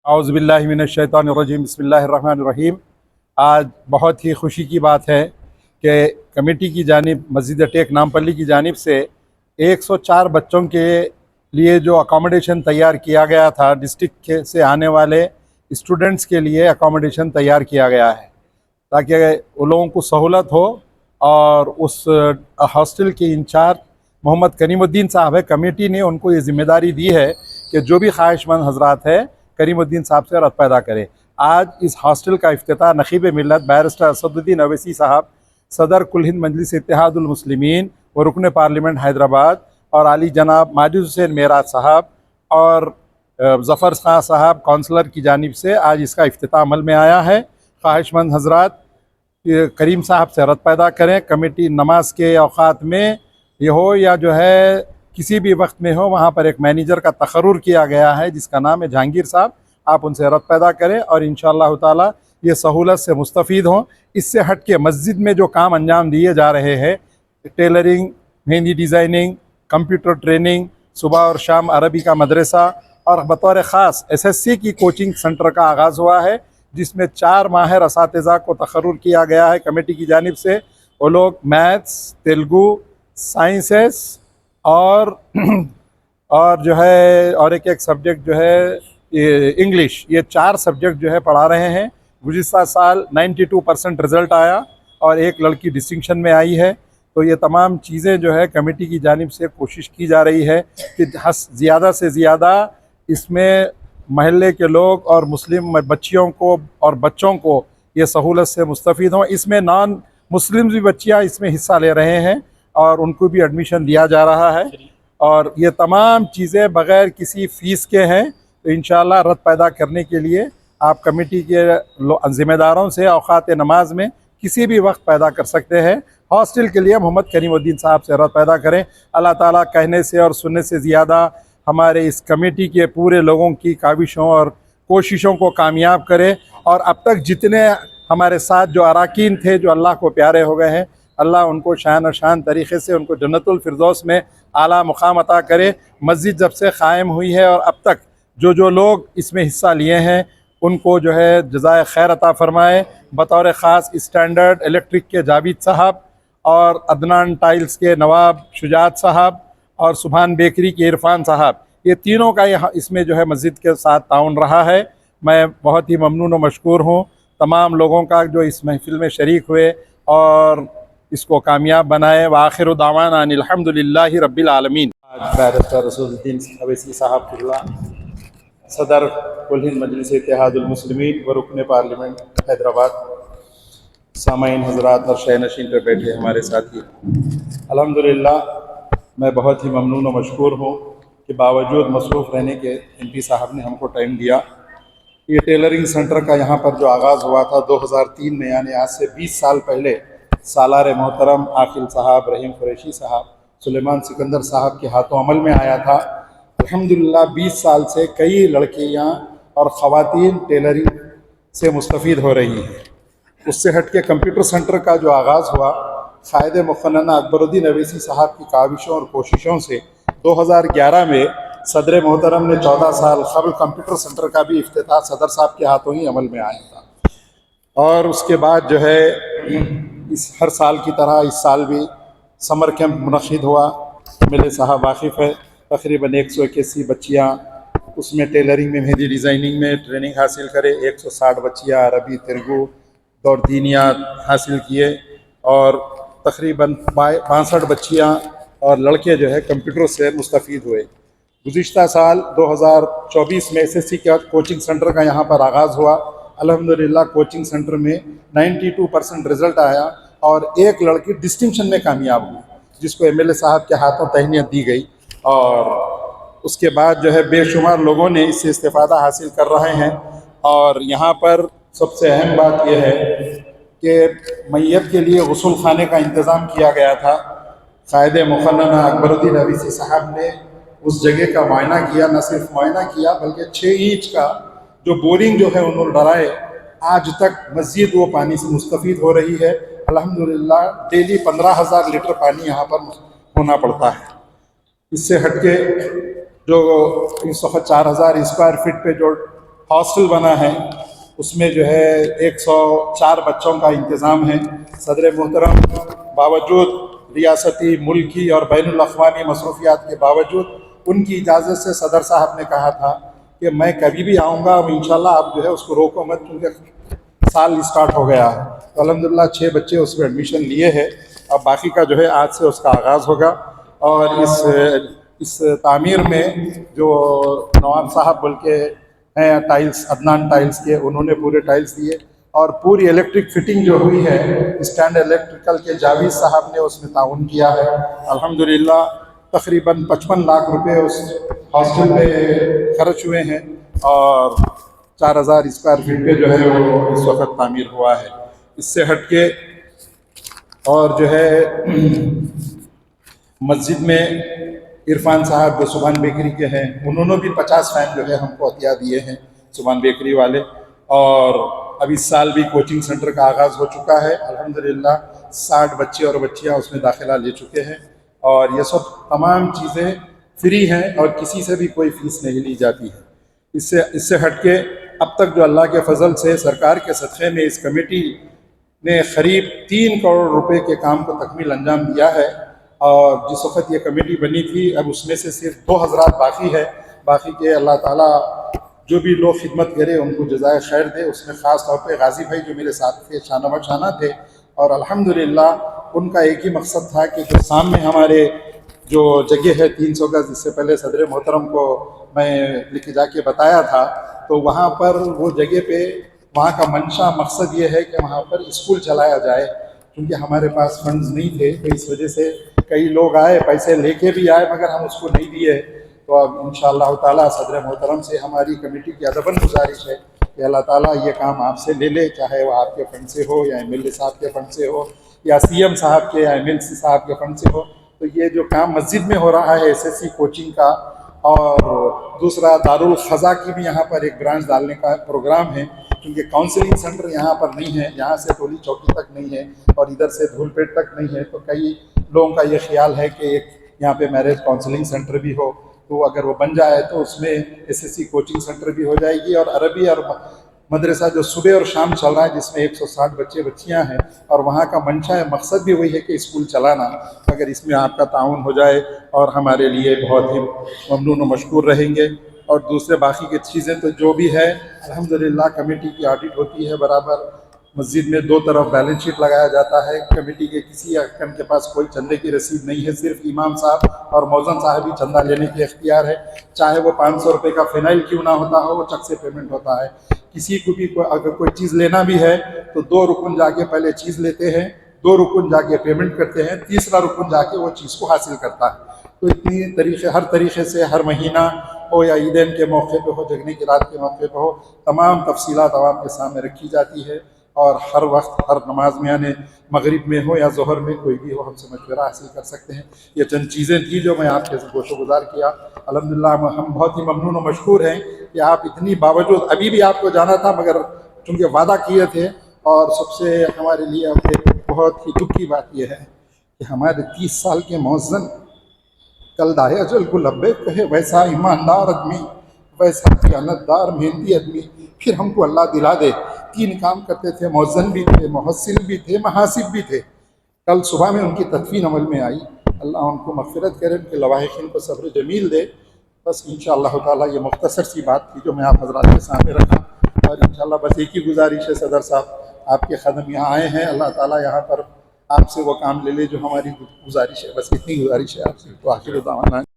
اعوذ باللہ من الشیطان الرجیم بسم اللہ الرحمن الرحیم۔ آج بہت ہی خوشی کی بات ہے کہ کمیٹی کی جانب مسجد ٹیک نامپلی کی جانب سے 104 بچوں کے لیے جو اکاموڈیشن تیار کیا گیا تھا، ڈسٹرکٹ سے آنے والے اسٹوڈنٹس کے لیے اکاموڈیشن تیار کیا گیا ہے تاکہ ان لوگوں کو سہولت ہو۔ اور اس ہاسٹل کے انچارج محمد کریم الدین صاحب ہے، کمیٹی نے ان کو یہ ذمہ داری دی ہے کہ جو بھی خواہش مند حضرات ہے کریم الدین صاحب سے رد پیدا کرے۔ آج اس ہاسٹل کا افتتاح نقیب ملت بیرسٹر اسد الدین اویسی صاحب، صدر کل ہند مجلس اتحاد المسلمین و رکن پارلیمنٹ حیدرآباد، اور علی جناب ماجد حسین معراج صاحب اور ظفر خان صاحب کونسلر کی جانب سے آج اس کا افتتاح عمل میں آیا ہے۔ خواہش مند حضرات کریم صاحب سے رد پیدا کریں۔ کمیٹی نماز کے اوقات میں یہ ہو یا جو ہے کسی بھی وقت میں ہو، وہاں پر ایک مینیجر کا تقرر کیا گیا ہے جس کا نام ہے جہانگیر صاحب، آپ ان سے رد پیدا کریں اور انشاءاللہ تعالی یہ سہولت سے مستفید ہوں۔ اس سے ہٹ کے مسجد میں جو کام انجام دیے جا رہے ہیں، ٹیلرنگ، مہندی ڈیزائننگ، کمپیوٹر ٹریننگ، صبح اور شام عربی کا مدرسہ، اور بطور خاص SSC کی کوچنگ سنٹر کا آغاز ہوا ہے جس میں 4 ماہر اساتذہ کو تقرر کیا گیا ہے کمیٹی کی جانب سے۔ وہ لوگ میتھس، تیلگو، سائنسز اور جو ہے اور ایک سبجیکٹ جو ہے انگلش، یہ 4 سبجیکٹ جو ہے پڑھا رہے ہیں۔ گزشتہ سال 92% رزلٹ آیا اور ایک لڑکی ڈسٹنکشن میں آئی ہے۔ تو یہ تمام چیزیں جو ہے کمیٹی کی جانب سے کوشش کی جا رہی ہے کہ زیادہ سے زیادہ اس میں محلے کے لوگ اور مسلم بچیوں کو اور بچوں کو یہ سہولت سے مستفید ہوں۔ اس میں نان مسلم بھی بچیاں اس میں حصہ لے رہے ہیں اور ان کو بھی ایڈمیشن دیا جا رہا ہے، اور یہ تمام چیزیں بغیر کسی فیس کے ہیں۔ تو انشاءاللہ رد پیدا کرنے کے لیے آپ کمیٹی کے ذمہ داروں سے اوقات نماز میں کسی بھی وقت پیدا کر سکتے ہیں۔ ہاسٹل کے لیے محمد کریم الدین صاحب سے رد پیدا کریں۔ اللہ تعالیٰ کہنے سے اور سننے سے زیادہ ہمارے اس کمیٹی کے پورے لوگوں کی کاوشوں اور کوششوں کو کامیاب کرے، اور اب تک جتنے ہمارے ساتھ جو اراکین تھے جو اللہ کو پیارے ہو گئے ہیں، اللہ ان کو شان و شان طریقے سے ان کو جنت الفردوس میں اعلیٰ مقام عطا کرے۔ مسجد جب سے قائم ہوئی ہے اور اب تک جو لوگ اس میں حصہ لیے ہیں ان کو جو ہے جزائے خیر عطا فرمائے۔ بطور خاص اسٹینڈرڈ الیکٹرک کے جاوید صاحب اور عدنان ٹائلز کے نواب شجاعت صاحب اور سبحان بیکری کے عرفان صاحب، یہ تینوں کا اس میں جو ہے مسجد کے ساتھ تعاون رہا ہے۔ میں بہت ہی ممنون و مشکور ہوں تمام لوگوں کا جو اس محفل میں شریک ہوئے اور اس کو کامیاب بنائے۔ وآخر دعوانا ان الحمدللہ رب العالمین۔ آج بیرسٹر اسد الدین اویسی صاحب اللہ، صدر کل ہند مجلس اتحاد المسلمین و رکن پارلیمنٹ حیدرآباد، سامعین حضرات اور شہ نشین پہ بیٹھے ہمارے ساتھی، الحمدللہ میں بہت ہی ممنون و مشکور ہوں کہ باوجود مصروف رہنے کے MP صاحب نے ہم کو ٹائم دیا۔ یہ ٹیلرنگ سنٹر کا یہاں پر جو آغاز ہوا تھا 2003 میں، یعنی آج سے 20 سال پہلے، سالار محترم عاقل صاحب، رحیم قریشی صاحب، سلیمان سکندر صاحب کے ہاتھوں عمل میں آیا تھا۔ الحمدللہ 20 سال سے کئی لڑکیاں اور خواتین ٹیلرنگ سے مستفید ہو رہی ہیں۔ اس سے ہٹ کے کمپیوٹر سنٹر کا جو آغاز ہوا، قائد مقننہ اکبر الدین اویسی صاحب کی کاوشوں اور کوششوں سے 2011 میں صدر محترم نے 14 سال قبل کمپیوٹر سنٹر کا بھی افتتاح صدر صاحب کے ہاتھوں ہی عمل میں آیا تھا۔ اور اس کے بعد جو ہے ہر سال کی طرح اس سال بھی سمر کیمپ منعقد ہوا۔ میرے صاحب واقف ہے، تقریباً 181 بچیاں اس میں ٹیلرنگ میں، مہندی ڈیزائننگ میں ٹریننگ حاصل کرے۔ 160 بچیاں عربی، تیلگو اور دینیات حاصل کیے، اور تقریباً 62 بچیاں اور لڑکے جو ہے کمپیوٹر سے مستفید ہوئے۔ گزشتہ سال 2024 میں SSC کا کوچنگ سنٹر کا یہاں پر آغاز ہوا۔ الحمدللہ کوچنگ سنٹر میں 92% رزلٹ آیا اور ایک لڑکی ڈسٹنکشن میں کامیاب ہوئی جس کو MLA صاحب کے ہاتھوں تہنیت دی گئی، اور اس کے بعد جو ہے بے شمار لوگوں نے اس سے استفادہ حاصل کر رہے ہیں۔ اور یہاں پر سب سے اہم بات یہ ہے کہ میت کے لیے غسل خانے کا انتظام کیا گیا تھا۔ قائد مقننہ اکبر الدین اویسی صاحب نے اس جگہ کا معائنہ کیا، نہ صرف معائنہ کیا بلکہ 6 انچ کا جو بورنگ جو ہے انہوں نے ڈرائے، آج تک مسجد وہ پانی سے مستفید ہو رہی ہے۔ الحمدللہ ڈیلی 15,000 لیٹر پانی یہاں پر ہونا پڑتا ہے۔ اس سے ہٹ کے جو 4,000 اسکوائر فٹ پہ جو ہاسٹل بنا ہے، اس میں جو ہے 104 بچوں کا انتظام ہے۔ صدر محترم باوجود ریاستی، ملکی اور بین الاقوامی مصروفیات کے باوجود ان کی اجازت سے صدر صاحب نے کہا تھا کہ میں کبھی بھی آؤں گا، اور انشاءاللہ آپ جو ہے اس کو روکو مت، کیونکہ سال اسٹارٹ ہو گیا ہے۔ تو الحمدللہ 6 بچے اس میں ایڈمیشن لیے ہیں، اب باقی کا جو ہے آج سے اس کا آغاز ہوگا۔ اور اس تعمیر میں جو نواب صاحب بول کے ہیں ٹائلز، عدنان ٹائلز کے، انہوں نے پورے ٹائلز دیے، اور پوری الیکٹرک فٹنگ جو ہوئی ہے اسٹینڈ الیکٹریکل کے جاوید صاحب نے اس میں تعاون کیا ہے۔ الحمدللہ تقریباً 55 لاکھ روپے اس ہاسٹل پہ خرچ ہوئے ہیں، اور 4000 اسکوائر فٹ پہ جو ہے وہ اس وقت تعمیر ہوا ہے۔ اس سے ہٹ کے اور جو ہے مسجد میں عرفان صاحب جو سبحان بیکری کے ہیں، انہوں نے بھی 50 فین جو ہے ہم کو عطیہ دیے ہیں، سبحان بیکری والے۔ اور اب اس سال بھی کوچنگ سینٹر کا آغاز ہو چکا ہے، الحمدللہ 60 بچے اور بچیاں اس میں داخلہ لے چکے ہیں، اور یہ سب تمام چیزیں فری ہیں اور کسی سے بھی کوئی فیس نہیں لی جاتی ہے۔ اس سے ہٹ کے اب تک جو اللہ کے فضل سے سرکار کے صدقے میں اس کمیٹی نے قریب 3 کروڑ روپے کے کام کو تکمیل انجام دیا ہے، اور جس وقت یہ کمیٹی بنی تھی اب اس میں سے صرف 2 حضرات باقی ہے، باقی کے اللہ تعالیٰ جو بھی لوگ خدمت کرے ان کو جزائے خیر دے۔ اس میں خاص طور پہ غازی بھائی جو میرے ساتھ تھے، شانہ بہ شانہ تھے، اور الحمدللہ ان کا ایک ہی مقصد تھا کہ جو سامنے ہمارے جو جگہ ہے 300 گز، اس سے پہلے صدر محترم کو میں لے کے جا کے بتایا تھا، تو وہاں پر وہ جگہ پہ وہاں کا منشا مقصد یہ ہے کہ وہاں پر اسکول چلایا جائے، کیونکہ ہمارے پاس فنڈز نہیں تھے، تو اس وجہ سے کئی لوگ آئے، پیسے لے کے بھی آئے، مگر ہم اس کو نہیں دیے۔ تو اب انشاءاللہ تعالیٰ صدر محترم سے ہماری کمیٹی کی ادباً گزارش ہے کہ اللہ تعالیٰ یہ کام آپ سے لے لے، چاہے وہ آپ کے فنڈ سے ہو یا ایم ایل اے صاحب کے فنڈ سے ہو یا سی ایم صاحب کے یا ایم ایل سی صاحب کے فنڈ سے ہو۔ تو یہ جو کام مسجد میں ہو رہا ہے SSC کوچنگ کا، اور دوسرا دارالخضا کی بھی یہاں پر ایک برانچ ڈالنے کا پروگرام ہے، کیونکہ کاؤنسلنگ سینٹر یہاں پر نہیں ہے، یہاں سے ٹولی چوکی تک نہیں ہے اور ادھر سے دھول پیٹ تک نہیں ہے، تو کئی لوگوں کا یہ خیال ہے کہ ایک یہاں پہ میرج کاؤنسلنگ سینٹر بھی ہو، تو اگر وہ بن جائے تو اس میں SSC کوچنگ سینٹر بھی ہو جائے گی، اور عربی اور مدرسہ جو صبح اور شام چل رہا ہے جس میں 160 بچے بچیاں ہیں، اور وہاں کا منشا مقصد بھی وہی ہے کہ اسکول چلانا، اگر اس میں آپ کا تعاون ہو جائے اور ہمارے لیے بہت ہی ممنون و مشکور رہیں گے۔ اور دوسرے باقی کی چیزیں تو جو بھی ہے الحمدللہ کمیٹی کی آڈٹ ہوتی ہے برابر، مسجد میں 2 طرف بیلنس شیٹ لگایا جاتا ہے، کمیٹی کے کسی ارکان کے پاس کوئی چندے کی رسید نہیں ہے، صرف امام صاحب اور مؤذن صاحب ہی چندہ لینے کے اختیار ہے، چاہے وہ 500 روپے کا فینائل کیوں نہ ہوتا ہو، وہ چیک سے پیمنٹ ہوتا ہے۔ کسی کو بھی اگر کوئی چیز لینا بھی ہے تو 2 رکن جا کے پہلے چیز لیتے ہیں، 2 رکن جا کے پیمنٹ کرتے ہیں، تیسرا رکن جا کے وہ چیز کو حاصل کرتا ہے۔ تو اتنی طریقے، ہر طریقے سے ہر مہینہ ہو یا عیدین کے موقع پہ ہو، جگنے کی رات کے موقع پہ ہو، تمام تفصیلات عوام کے سامنے رکھی جاتی ہے، اور ہر وقت ہر نماز میں، یعنی مغرب میں ہو یا ظہر میں، کوئی بھی ہو ہم سے مشورہ حاصل کر سکتے ہیں۔ یہ چند چیزیں تھیں جو میں آپ کے گوش و گزار کیا۔ الحمدللہ ہم بہت ہی ممنون و مشکور ہیں کہ آپ اتنی باوجود، ابھی بھی آپ کو جانا تھا مگر چونکہ وعدہ کیے تھے، اور سب سے ہمارے لیے اب ایک بہت ہی دکھ کی بات یہ ہے کہ ہمارے 30 سال کے مؤذن کل دائے اجل کو لبیک کہے، ویسا ایماندار آدمی، ویسا دیانتدار محنتی آدمی پھر ہم کو اللہ دلا دے۔ 3 کام کرتے تھے، مؤذن بھی تھے، محسن بھی تھے، محاسب بھی تھے۔ کل صبح میں ان کی تدفین عمل میں آئی، اللہ ان کو مغفرت کرے، ان کے لواحقین کو صبر جمیل دے۔ بس انشاءاللہ تعالیٰ یہ مختصر سی بات تھی جو میں آپ حضرات کے سامنے رکھا، اور انشاءاللہ بس ایک ہی گزارش ہے صدر صاحب، آپ کے قدم یہاں آئے ہیں، اللہ تعالیٰ یہاں پر آپ سے وہ کام لے لے جو ہماری گزارش ہے، بس اتنی گزارش ہے آپ سے۔ تو آخر دعوانا